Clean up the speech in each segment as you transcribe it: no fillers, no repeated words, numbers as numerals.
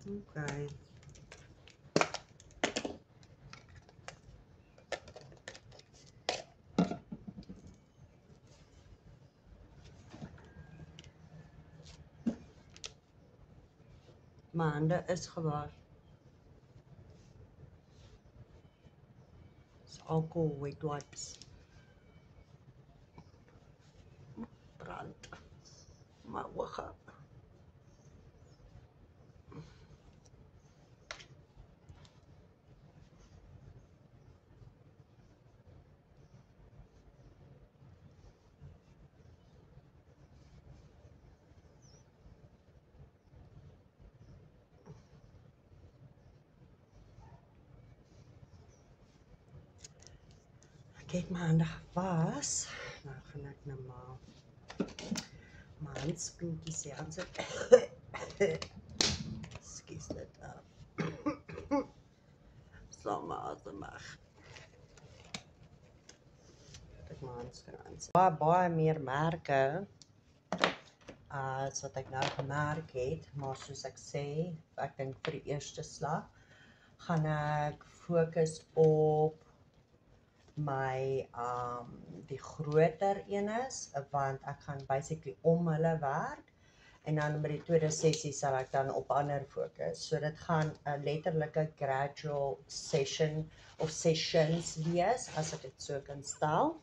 Okay. My hande is gewas. Dis alcohol wet wipes. Brand. My oge. Ek het my hande gewas. Nou gaan ek nou maar my handschoentjies hier aansit. Skus dit af. Slaan my asem weg. Ek my handskoene aansit. Baie meer merke as wat ek nou gemerk het, maar soos ek sê, ek dink vir die eerste slag gaan ek fokus op my die groter eenes, want ek gaan basically om hulle werk en dan met die tweede sessie sal ek dan op ander fokus. So dit gaan 'n letterlike gradual session of sessions wees, as ek dit so kan stel.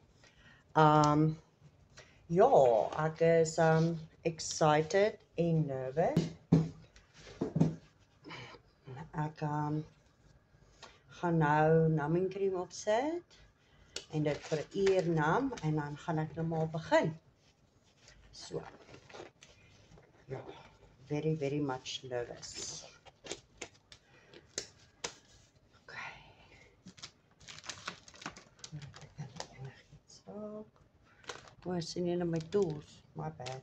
Ja, ek is excited en nervous. Ek gaan nou numbing cream opsit en dit vir 'n uur nam en dan gaan ek nou maar begin. So. Ja, very, very much nervous. Okay. Oh, ek sien nie my tools. My bad.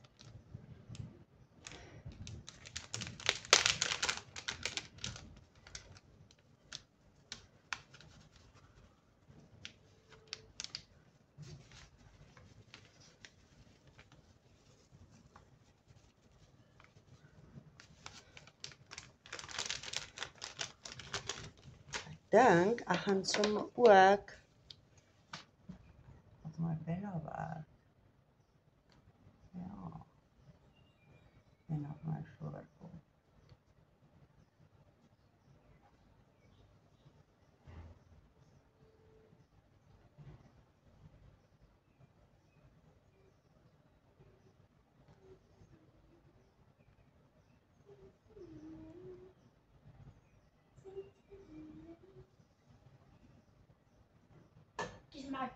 Dink ek gaan sommer ook op my bella werk. Ja. En op my voorkop. Kies maar.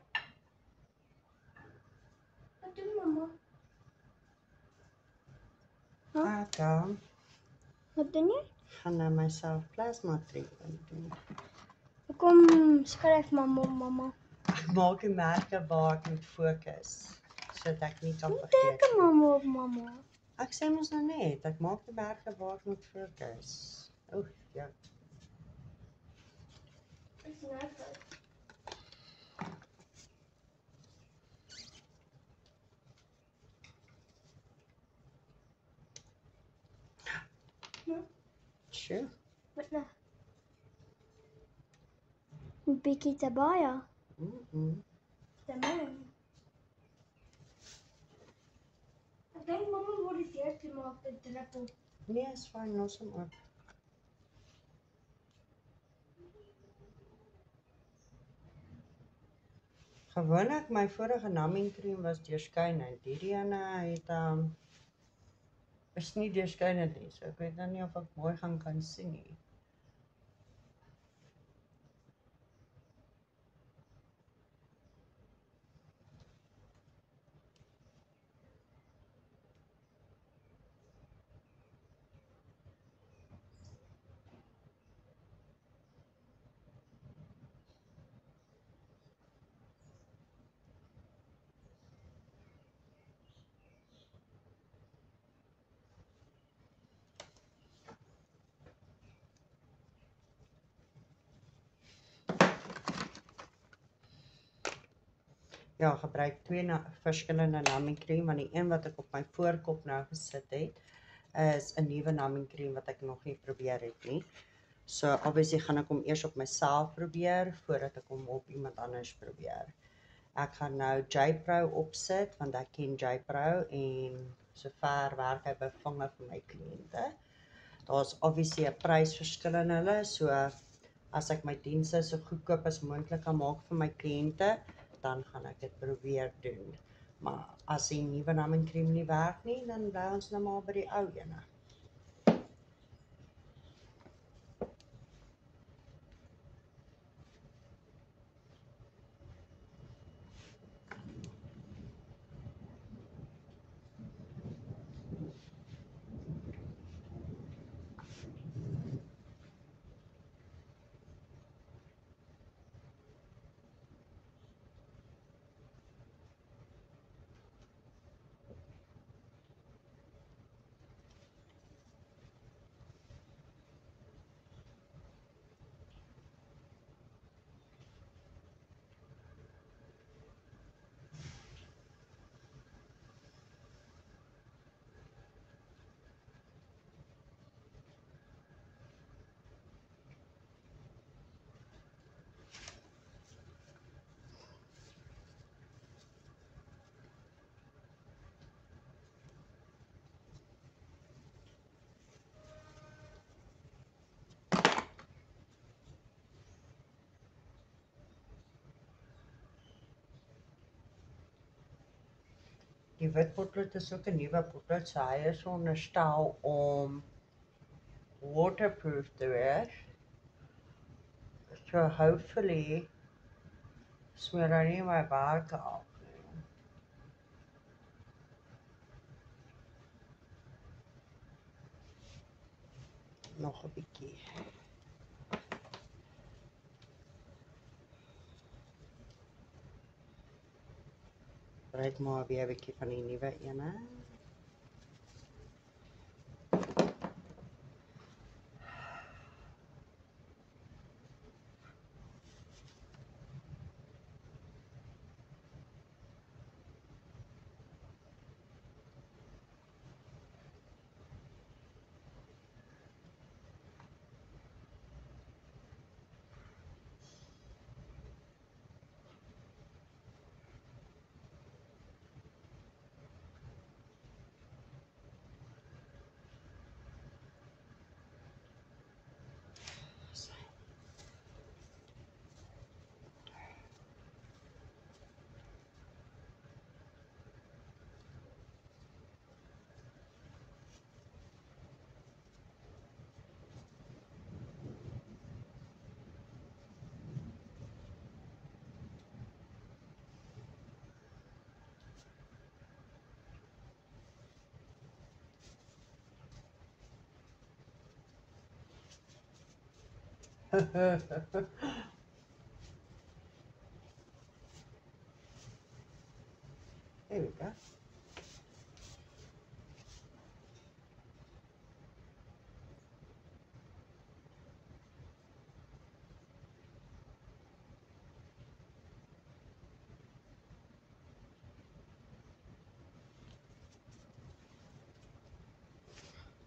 Wat doen mama? Ek Wat doen jy? gaan nou myself plasma treatment doen. Kom skryf mama. Ek maak die merke waar ek moet fokus, sodat ek nie kan vergeet. Teken mama op mama. Ek sê mos nou net, ek maak die merke waar ek moet fokus. Oef, ja. Is net. Sure. Wat nou? 'n bietjie te baie. Te min. Ek dink mama word die deur toe maak met druppel. Nee, is fyn, los hom op. Gewoonlik my vorige numbing cream was deurskynend. Hierdie ene het is nie deurskynend nie, so ek weet nou nie of ek mooi gaan kan sien nie. Ja, gebruik twee verskillende numbing cream, want die een wat ek op my voorkop nou gesit het, is 'n nuwe numbing cream wat ek nog nie probeer het nie. So obviously gaan ek hom eers op myself probeer voordat ek hom op iemand anders probeer. Ek gaan nou J-Pro opsit want ek ken J-Pro en sover werk hy by vange vir my kliënte. Daar's obviously 'n prysverskil in hulle, so as ek my dienste so goedkoop as moontlik kan maak vir my kliënte, dan gaan ek dit probeer doen. Maar as die nuwe numbing cream nie werk nie, dan bly ons nou maar by die ou ene. Die wit potlood is ook 'n nuwe potlood, so hy is veronderstel om waterproof te wees. So hopefully smeer hy nie my werk af nie. Nog 'n bietjie. Gebruik maar weer 'n bietjie van die nuwe ene. There we go.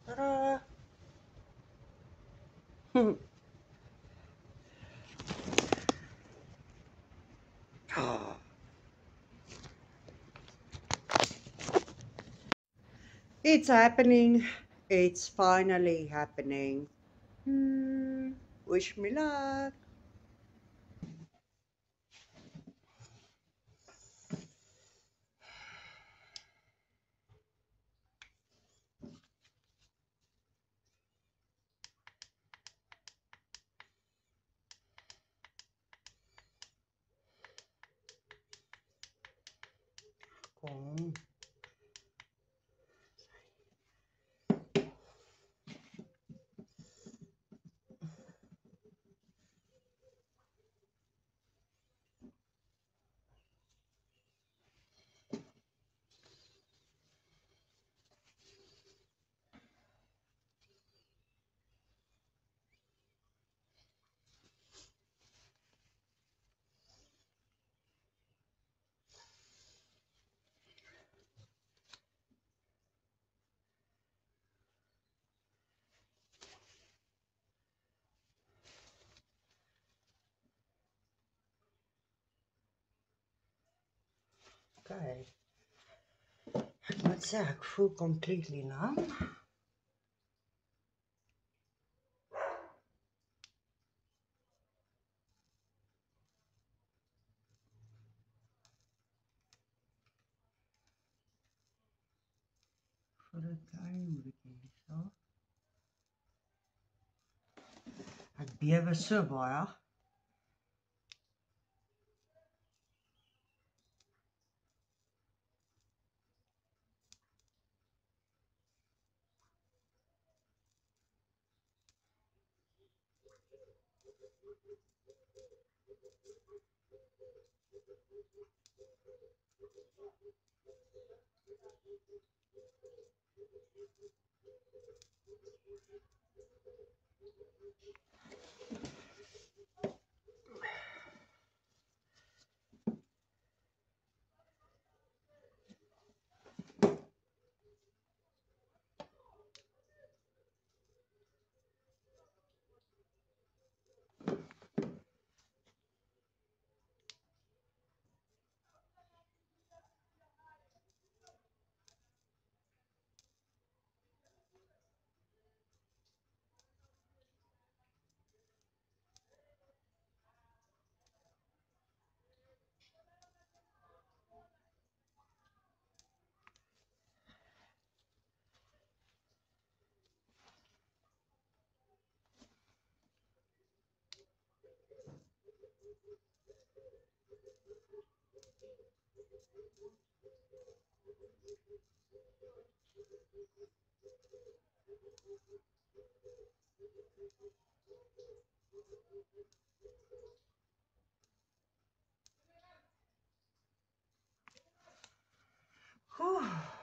Ta-da! It's happening. It's finally happening. Wish me luck. Kom. Okay. Ek moet sê ek voel completely numb. Vir 'n klein bietjie so. Ek bewe so baie. Oeh.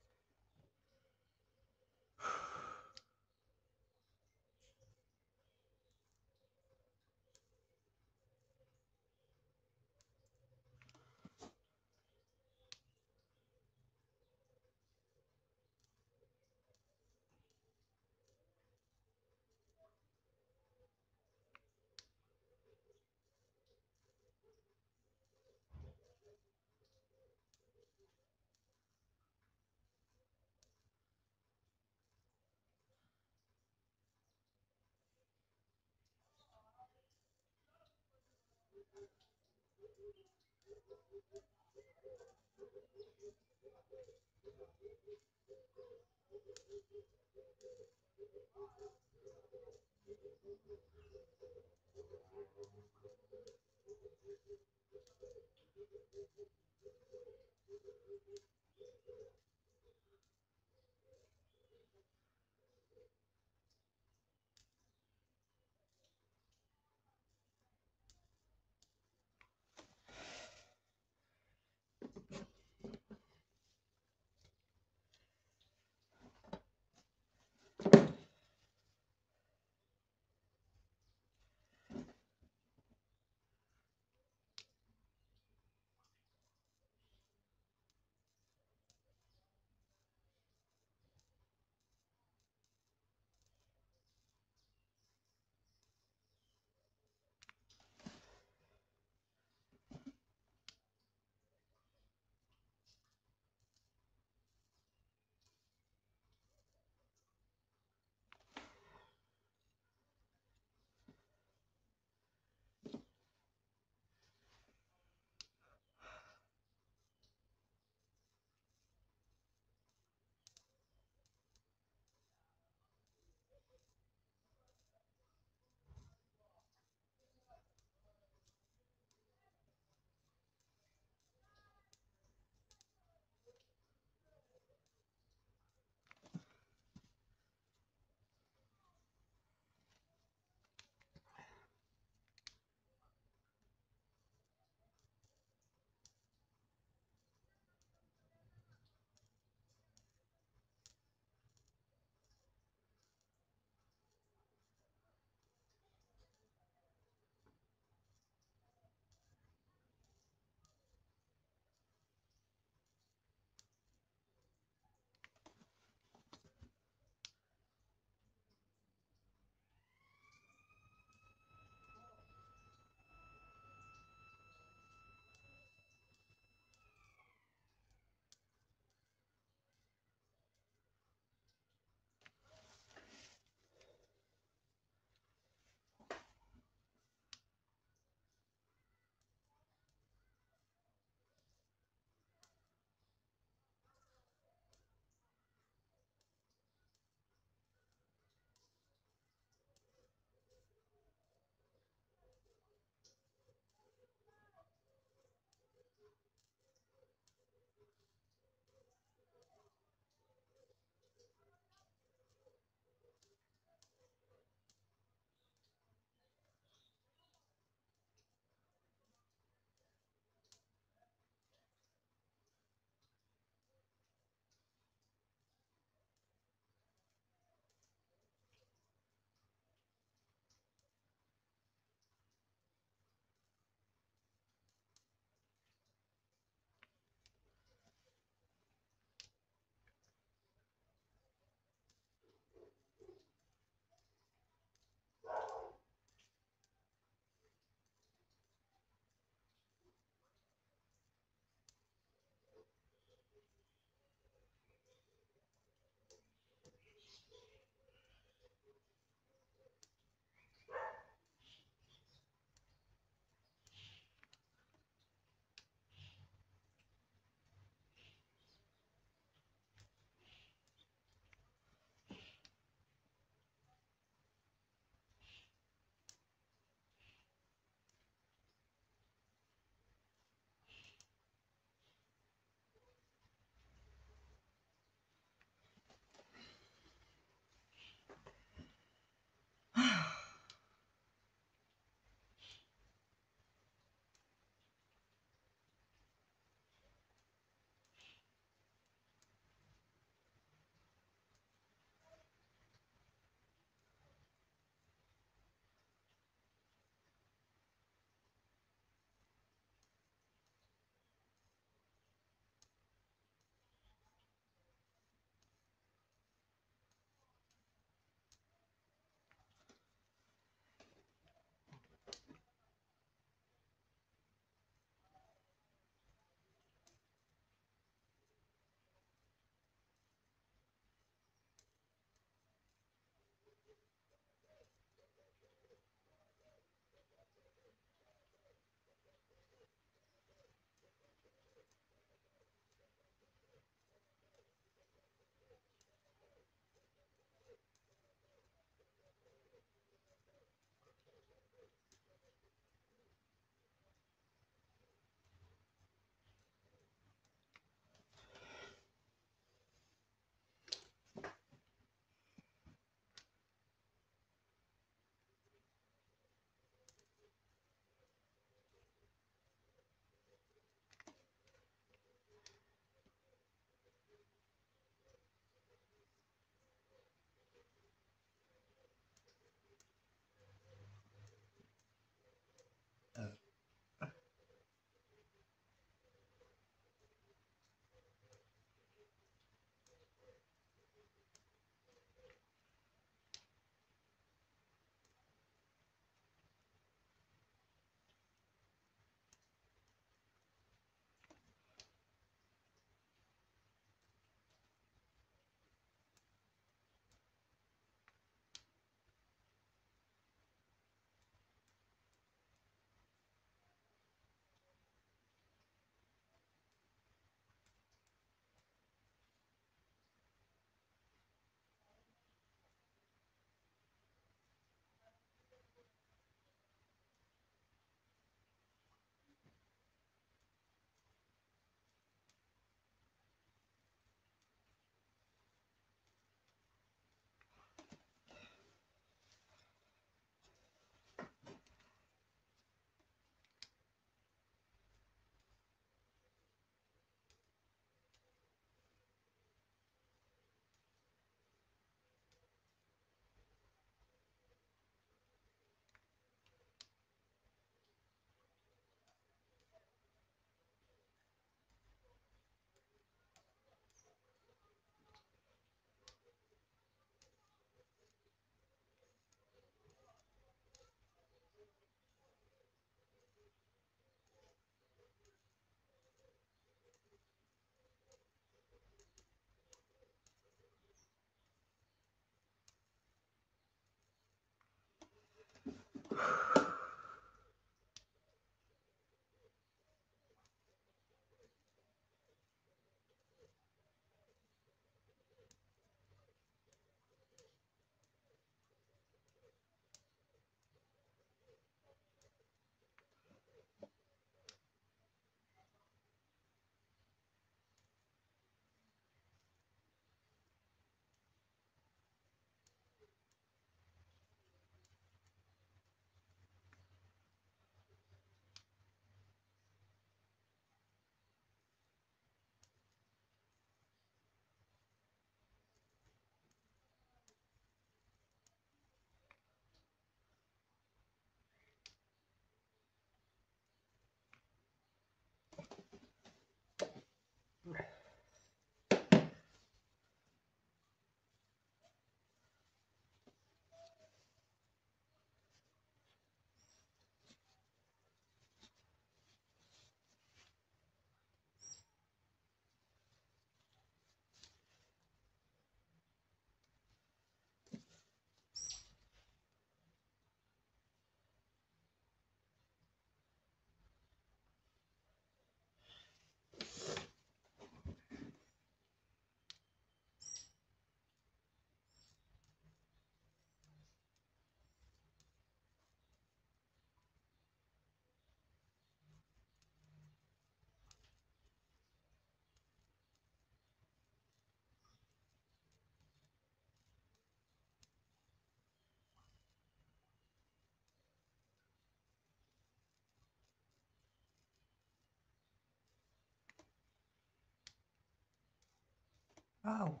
Oh,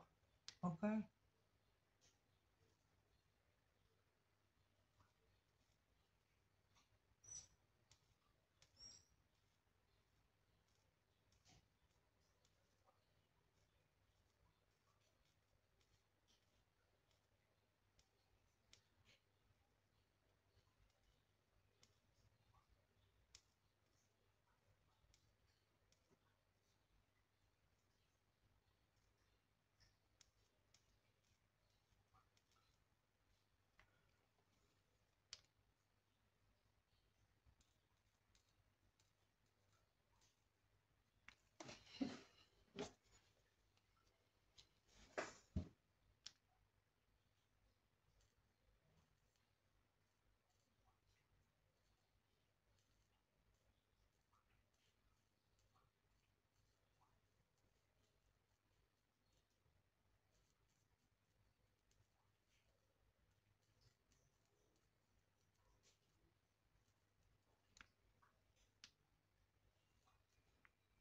okay.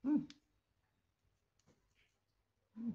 Mm. Mm.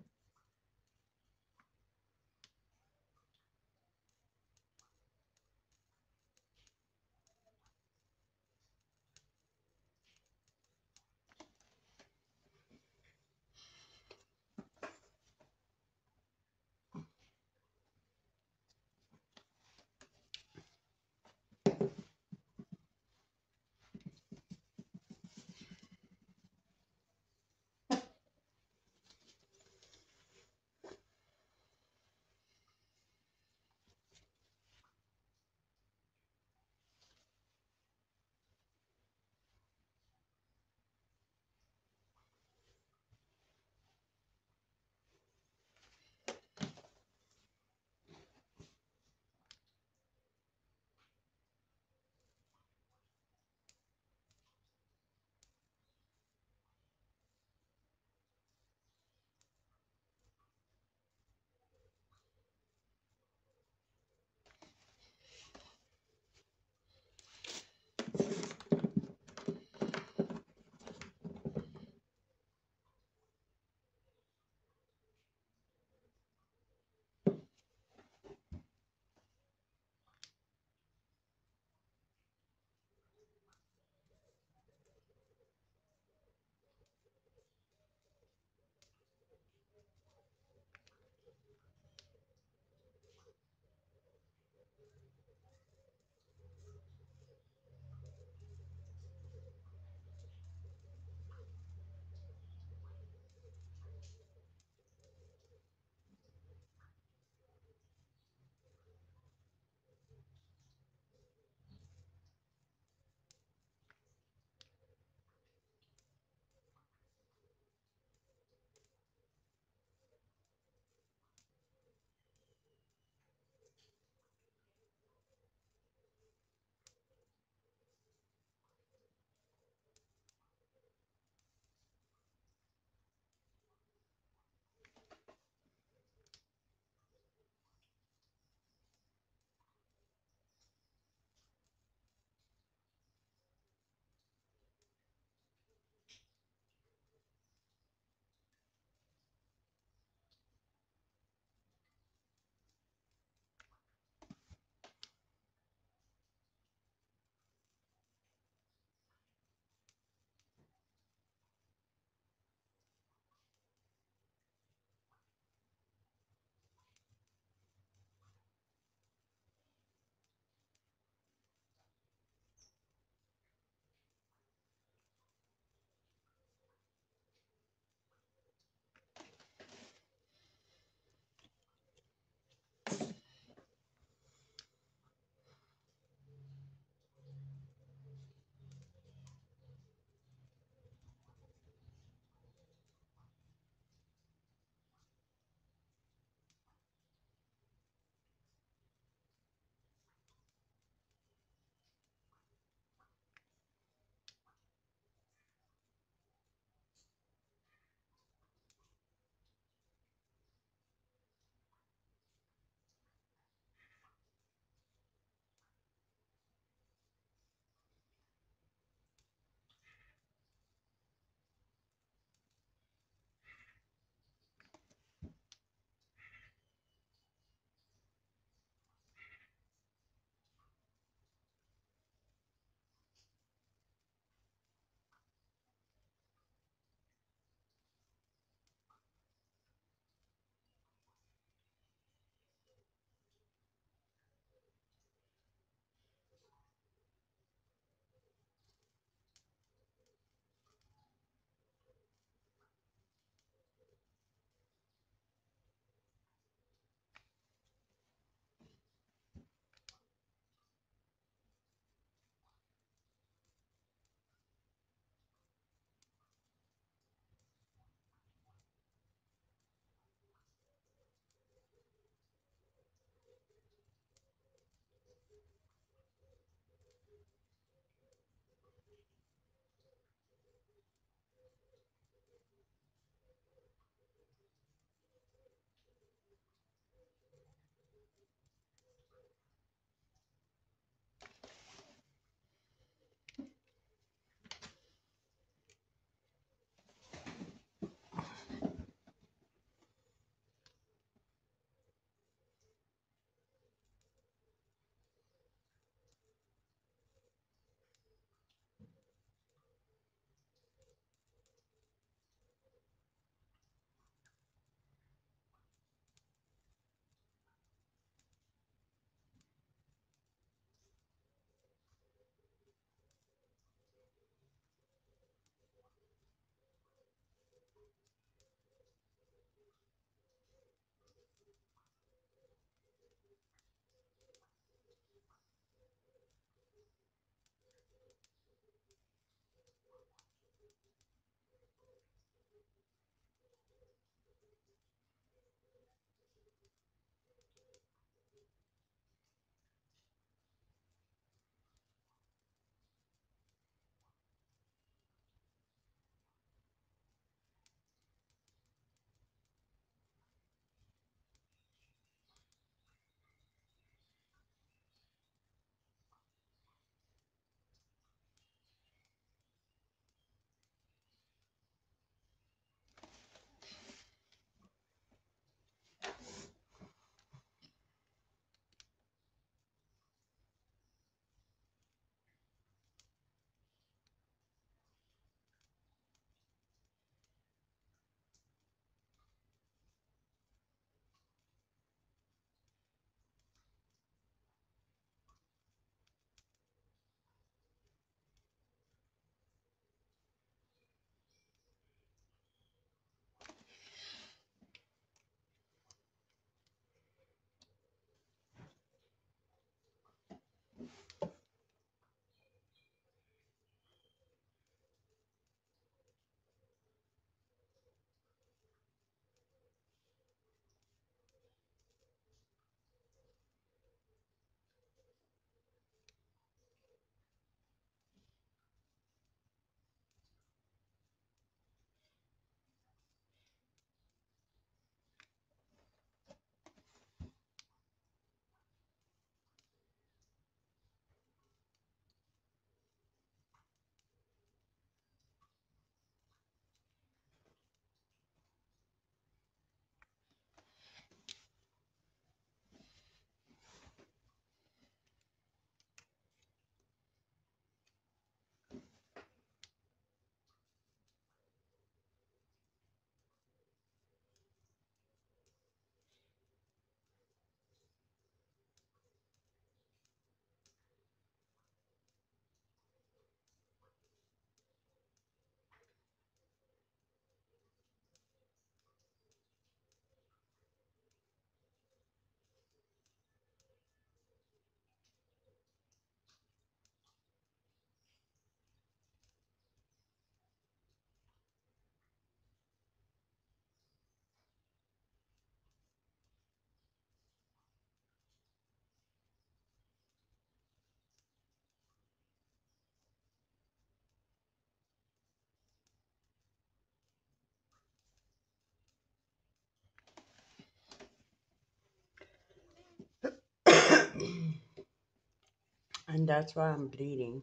And that's why I'm bleeding.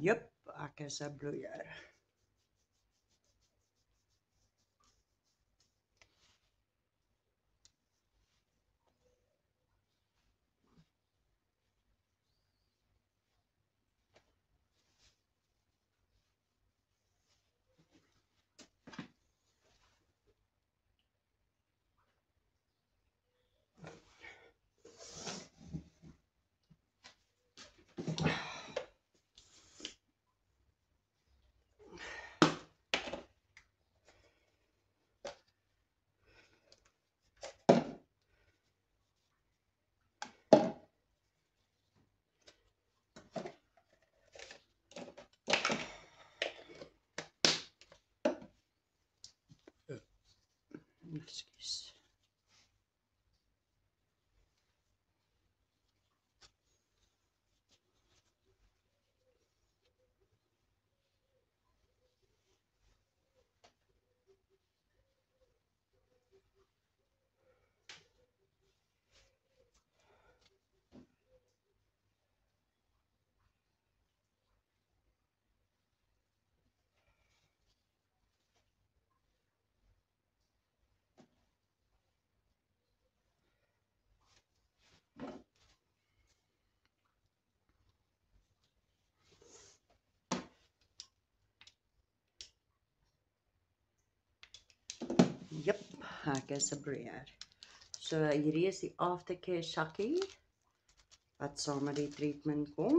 Jep, ek is 'n bloeier. Ekskuus. Jep, ek is 'n bloeier. So hierdie is die aftercare sakkie wat saam met die treatment kom.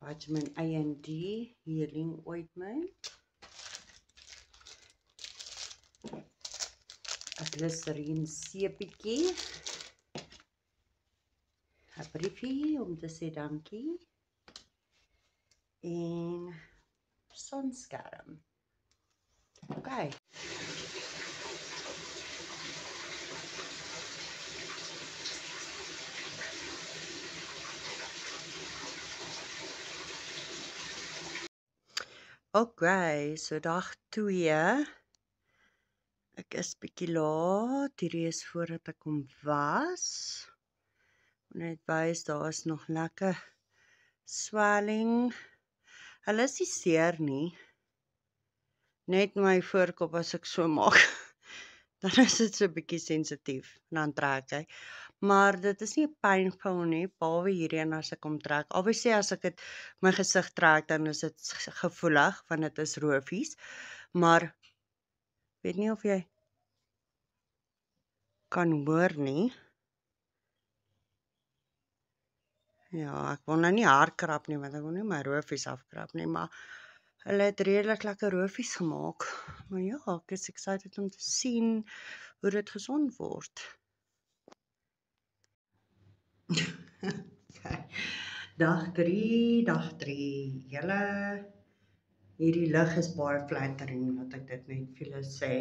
Vitamin A and D healing ointment. 'n Glycerine seepietjie. 'n briefie om te sê dankie. En sonskerm. Okay. Okay, so dag 2. Ek is bietjie laat. Hierdie is voordat ek kom was. Net wys, daar is nog lekker swelling. Hulle is nie seer nie. Net my voorkop as ek so maak, dan is dit so bietjie sensitief. Dan trek hy. Maar dit is nie pynvol nie, behalwe hierheen as ek hom trek. Obviously as ek dit my gesig trek, dan is dit gevoelig, want dit is rofies. Maar weet nie of jy kan hoor nie. Ja, ek wil nou nie haar krap nie, want ek wil nie my rofies afkrap nie, maar hulle het redelik lekker rofies gemaak. Maar ja, ek is excited om te sien hoe dit gesond word. Okay. Dag 3. Julle, hierdie lig is baie flattering, wat ek dit net vir julle sê.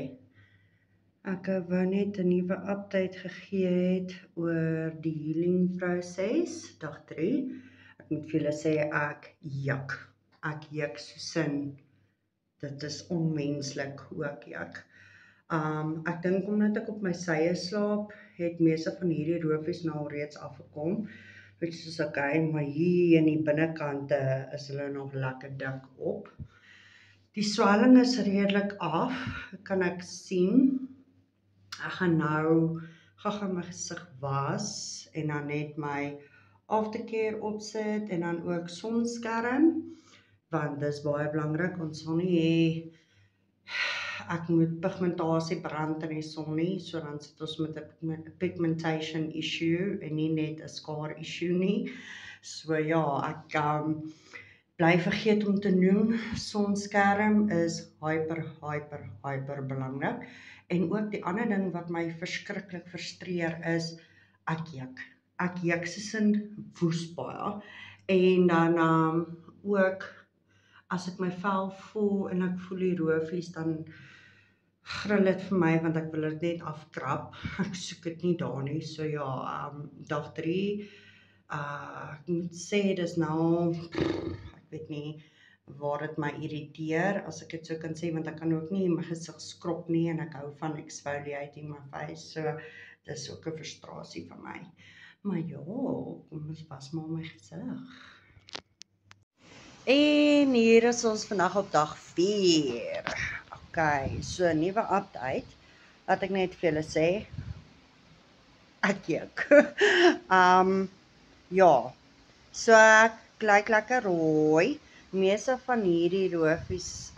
Ek wou net 'n nuwe update gegee het oor die healing proses, dag 3. Ek moet vir julle sê, ek juk soos dit is onmenslik hoe ek juk. Ek dink omdat ek op my sye slaap, het meeste van hierdie rofies nou al reeds afgekom, which is okay, maar hier in die binnekante is hulle nog lekker dik op. Die swelling is redelik af, kan ek sien. Ek gaan nou gou my gesig was en dan net my aftercare opsit en dan ook sonskerm, want dis baie belangrik, ons wil nie hê ek moet pigmentasie brand in die son nie, so dan sit ons met 'n pigmentation issue en nie net 'n scar issue nie. So ja, ek bly vergeet om te noem, sonskerm is hyper belangrik. En ook die ander ding wat my verskriklik frustreer is, ek juk soos in woes baie. En dan ook, as ek my vel voel en ek voel die rofies, dan gril dit vir my, want ek wil dit net afkrap. Ek soek dit nie daar nie, so ja, dag 3, ek moet sê, dis nou, ek weet nie, waar dit my irriteer, as ek dit so kan sê, want ek kan ook nie my gesig skrob nie, en ek hou van exfoliating my face, so dis ook 'n frustrasie vir my. Maar ja, kom ons pas maar my gesig. En hier is ons vandag op dag 4. Okay, so 'n nuwe update. Laat ek net vir julle sê, ek juk. Ja, so ek lyk lekker rooi. Meeste van hierdie roofies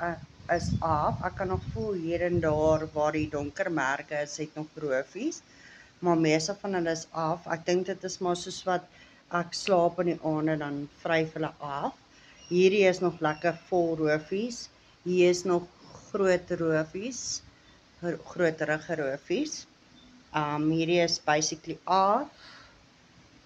is af. Ek kan nog voel hier en daar waar die donker merke is, het nog roofies. Maar meeste van hulle is af. Ek dink dit is maar soos wat ek slaap in die aande, dan vryf hulle af. Hierdie is nog lekker vol roofies. Hier is nog groot roofies, groterige roofies. Hierdie is basically af.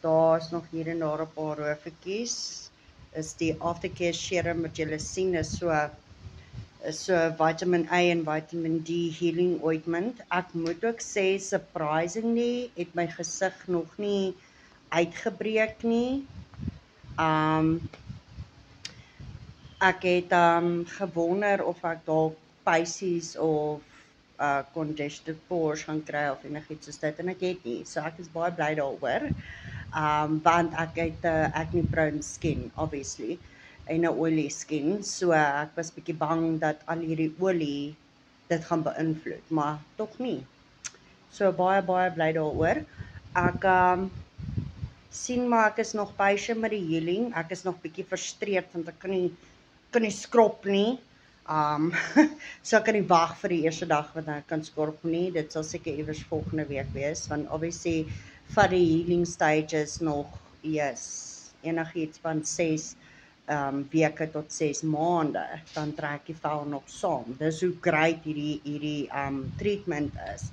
Daar's nog hier en daar 'n paar roofietjies. Is die aftercare serum wat julle sien is so vitamin A en vitamin D healing ointment. Ek moet ook sê, surprisingly het my gesig nog nie uitgebreek nie. Ek het gewonder of ek dalk Pisces of congested pores gaan kry of enigiets soos dit, en ek het nie. So ek is baie bly daaroor. Want ek het acne prone skin, obviously, en 'n oily skin, so ek was bietjie bang dat al hierdie olie dit gaan beïnvloed, maar tog nie. So baie bly daaroor. Ek sien maar ek is nog patient met die healing. Ek is nog bietjie frustreerd want ek kan nie skrop nie. So ek kan nie wag vir die eerste dag wat ek kan skrop nie. Dit sal seker iewers volgende week wees, want obviously vir die healing stages nog enigiets van 6 weke tot 6 maande, dan trek die vel nog saam. Dis hoe great hierdie treatment is.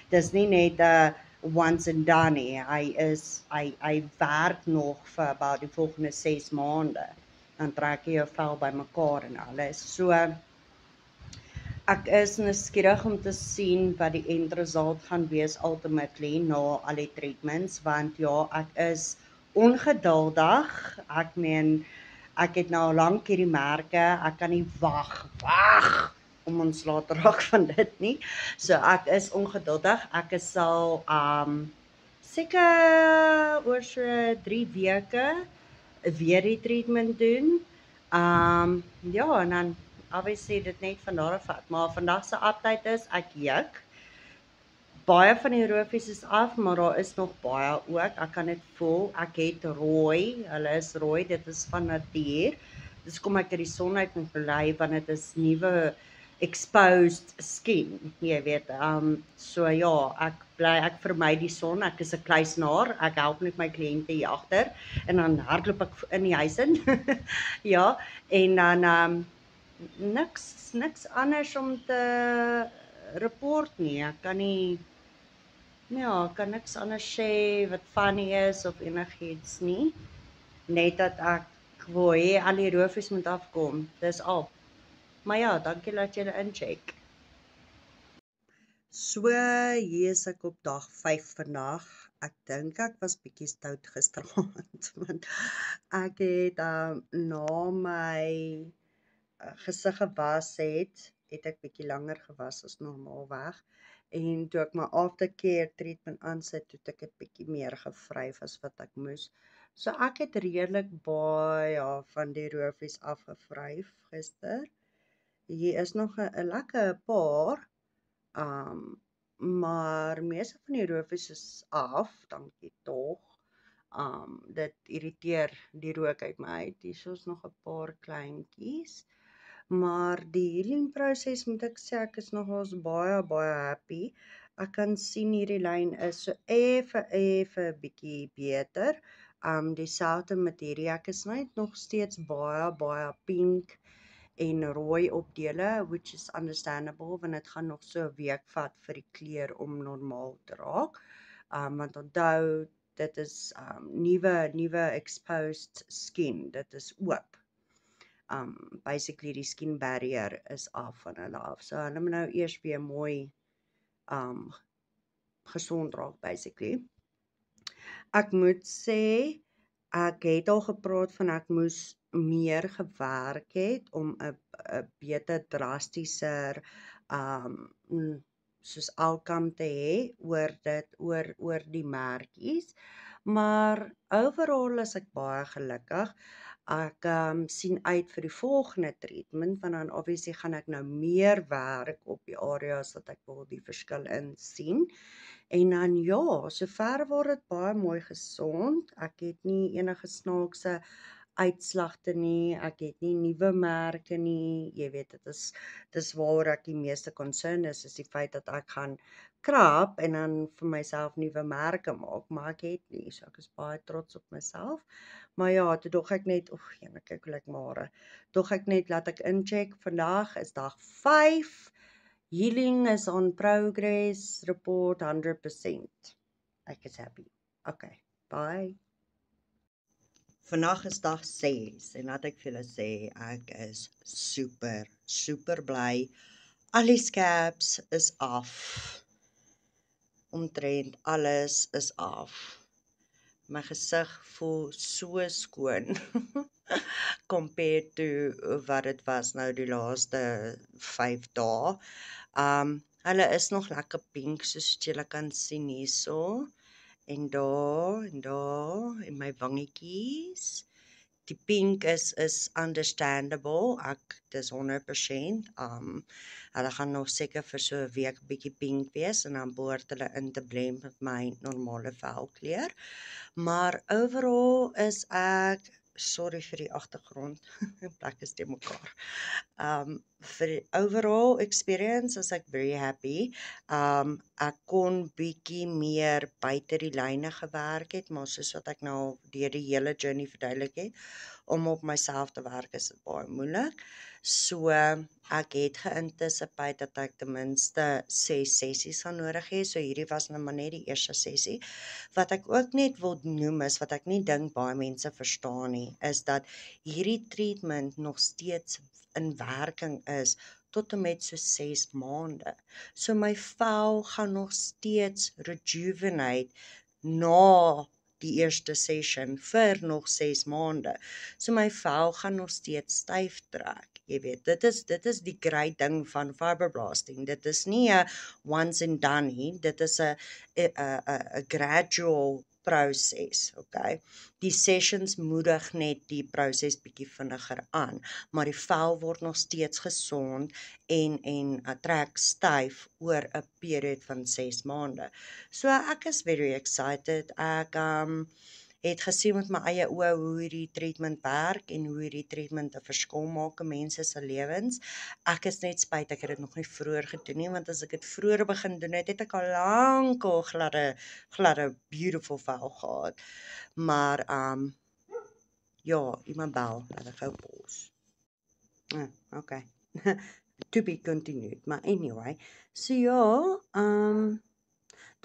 Dis nie net 'n once and done nie. Hy werk nog vir about die volgende 6 maande. Dan trek jy jou vel bymekaar en alles. So ek is nuuskierig om te sien wat die eindresult gaan wees ultimately na al die treatments, want ja, ek is ongeduldig. Ek meen, ek het nou lank hierdie merke, ek kan nie wag om ontslae te raak van dit nie. So ek is ongeduldig. Ek sal seker oor so 3 weke weer die treatment doen. Ja, en dan obviously dit net van daar af vat. Maar vandag se update is ek juk. Baie van die roofies is af, maar daar is nog baie ook. Ek kan dit voel. Ek het rooi. Hulle is rooi. Dit is van natuur. Dis kom ek uit die son uit en bly, want dit is nuwe exposed skin, jy weet. So ja, ek vermy die son. Ek is 'n kluisenaar. Ek help net my kliënte hier agter en dan hardloop ek in die huis in. Ja, en dan niks anders om te report nie. Ek kan nie, ja, kan niks anders sê wat funny is of enigiets nie. Net dat ek wil hê al die roofies moet afkom. Dis al. Maar ja, dankie dat jy incheck. So, hier is ek op dag 5 vandag. Ek dink ek was bietjie stout gisteraand, want ek het na my gesig gewas het ek bietjie langer gewas as normaalweg. En toe ek my aftercare treatment aansit, toe ek dit bietjie meer gevryf as wat ek moes. So ek het redelik baie van die roofies afgevryf gister. Hier is nog 'n lekker paar, maar meeste van die roofies is af, dankie tog. Dit irriteer die rook uit my uit. Hier is nog 'n paar kleintjies. Maar die healing proses, moet ek sê, ek is nogals baie happy. Ek kan sien hierdie lyn is so effe bietjie beter. Dieselfde met hierdie, ek is net nog steeds baie pink en rooi opdele, which is understandable, want dit gaan nog so 'n week vat vir die kleur om normaal te raak. Want onthou, dit is nuwe exposed skin, dit is oop. Basically die skin barrier is af van hulle af. So hulle moet nou eers weer mooi gesond raak, basically. Ek moet sê, ek het al gepraat van ek moes meer gewerk het om 'n beter drastischer soos outcome te hê oor die merkies, Maar overall is ek baie gelukkig. Ek sien uit vir die volgende treatment, want dan obviously gaan ek nou meer werk op die areas wat ek wil die verskil in sien. En dan ja, sover word dit baie mooi gesond. Ek het nie enige snaakse uitslagte nie, ek het nie nuwe merke nie. Jy weet, dis waaroor ek die meeste concern is die feit dat ek gaan krap en dan vir myself nuwe merke maak, maar ek het nie, so ek is baie trots op myself. Maar ja, toe dog ek net, jene, kyk hoe lyk my hare. Dog ek net, laat ek incheck, vandag is dag 5, healing is on progress, report 100%. Ek is happy. Okay, bye. Vandag is dag 6 en laat ek vir julle sê, ek is super bly. Al die scabs is af. Omtrent alles is af. My gesig voel so skoon compared to wat dit was nou die laaste 5 dae. Hulle is nog lekker pink soos julle kan sien hierso. En daar en my wangetjies. Die pink is understandable. Dis 100%. Hulle gaan nog seker vir so 'n week bietjie pink wees en dan behoort hulle in te blend met my normale velkleur. Maar overall is ek, sorry vir die agtergrond, plek is te mekaar. Vir die overall experience is ek very happy. Ek kon bietjie meer buite die lyne gewerk het, maar soos wat ek nou deur die hele journey verduidelik het, om op myself te werk is dit baie moeilik. So ek het geanticipate dat ek ten minste 6 sessies gaan nodig hê. So hierdie was nou maar net die eerste sessie. Wat ek ook net wil noem is, wat ek nie dink baie mense verstaan nie, is dat hierdie treatment nog steeds in werking is tot en met so 6 maande. So my vel gaan nog steeds rejuvenate na die eerste session vir nog 6 maande. So my vel gaan nog steeds styf trek. Jy weet, dit is die great ding van fiberblasting. Dit is nie 'n once and done nie. Dit is 'n gradual proses, okay? Die sessions moedig net die proses bietjie vinniger aan, maar die vel word nog steeds gesond en trek styf oor 'n periode van 6 maande. So ek is very excited. Ek het gesien met my eie oë hoe hierdie treatment werk en hoe hierdie treatment 'n verskil maak in mense se lewens. Ek is net spyt ek het dit nog nie vroeër gedoen nie, want as ek dit vroeër begin doen het ek al lankal gladde beautiful vel gehad. Maar ja, iemand bel, laat ek gou pause. Okay. To be continued, maar anyway. So ja,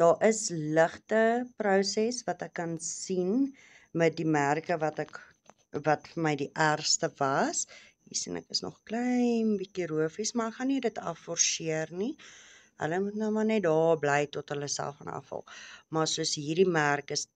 daar is ligte proses wat ek kan sien met die merke wat vir my die ergste was. Hier sien ek is nog klein bietjie roofies, maar ek gaan nie dit afforceer nie. Hulle moet nou maar net daar bly tot hulle self gaan afval. Maar soos hierdie merk is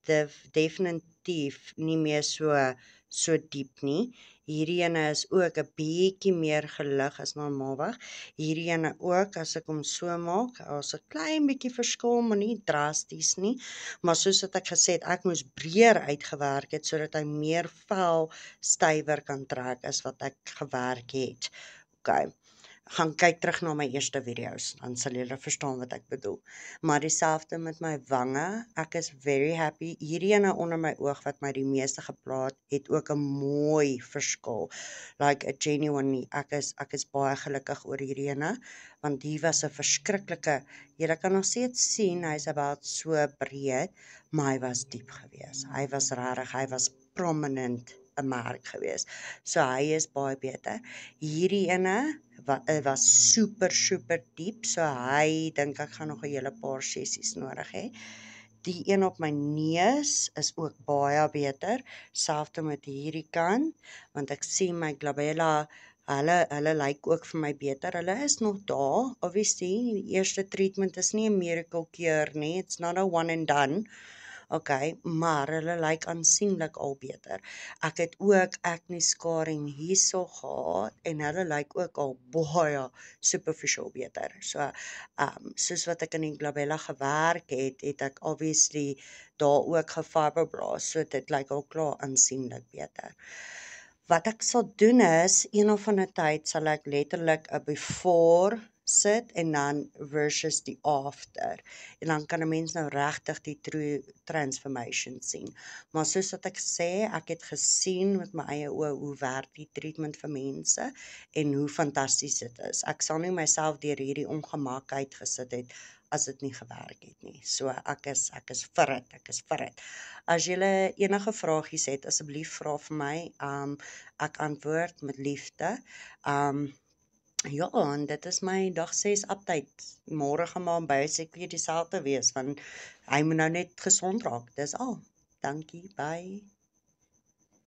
definitief nie meer so diep nie. Hierdie ene is ook 'n bietjie meer gelig as normaalweg. Hierdie ene ook, as ek hom so maak, as 'n klein bietjie verskil, maar nie drasties nie. Maar soos wat ek gesê het, ek moes breër uitgewerk het sodat hy meer vel stywer kan trek as wat ek gewerk het. Okay. Gaan kyk terug na my eerste video's, dan sal julle verstaan wat ek bedoel. Maar dieselfde met my wange, ek is very happy. Hierdie ene onder my oog wat my die meeste geplaat het ook 'n mooi verskil. Like a genuinely, ek is baie gelukkig oor hierdie ene, want hier was 'n verskriklike, julle kan nog steeds sien, hy's about so breed, maar hy was diep geweest. Hy was rarig, hy was prominent 'n merk geweest. So hy is baie beter. Hierdie ene was super diep, so hy dink ek gaan nog 'n hele paar sessies nodig hê. Die een op my neus is ook baie beter, selfs met hierdie kant, want ek sien my glabella, hulle lyk ook vir my beter. Hulle is nog daar, obviously, die eerste treatment is nie 'n miracle cure nie, it's not a one and done, Okay, maar hulle lyk aansienlik al beter. Ek het ook acne scarring hierso gehad en hulle lyk ook al baie superficial beter. So, soos wat ek in die Glabella gewerk het, het ek obviously daar ook gefiberblast, so dit lyk al klaar aansienlik beter. Wat ek sal doen is, een of ander tyd sal ek letterlik 'n before sit en dan versus die after. En dan kan 'n mens nou regtig die true transformation sien. Maar soos wat ek sê, ek het gesien met my eie oë hoe werk die treatment vir mense en hoe fantasties dit is. Ek sal nie myself deur hierdie ongemak uitgesit het as dit nie gewerk het nie. So ek is vir dit. As julle enige vragies het, asseblief vra vir my. Ek antwoord met liefde. Ja, en dit is my dag 6 update. Môre gaan maar basically dieselfde wees, want hy moet nou net gesond raak. Dis al. Dankie, bye.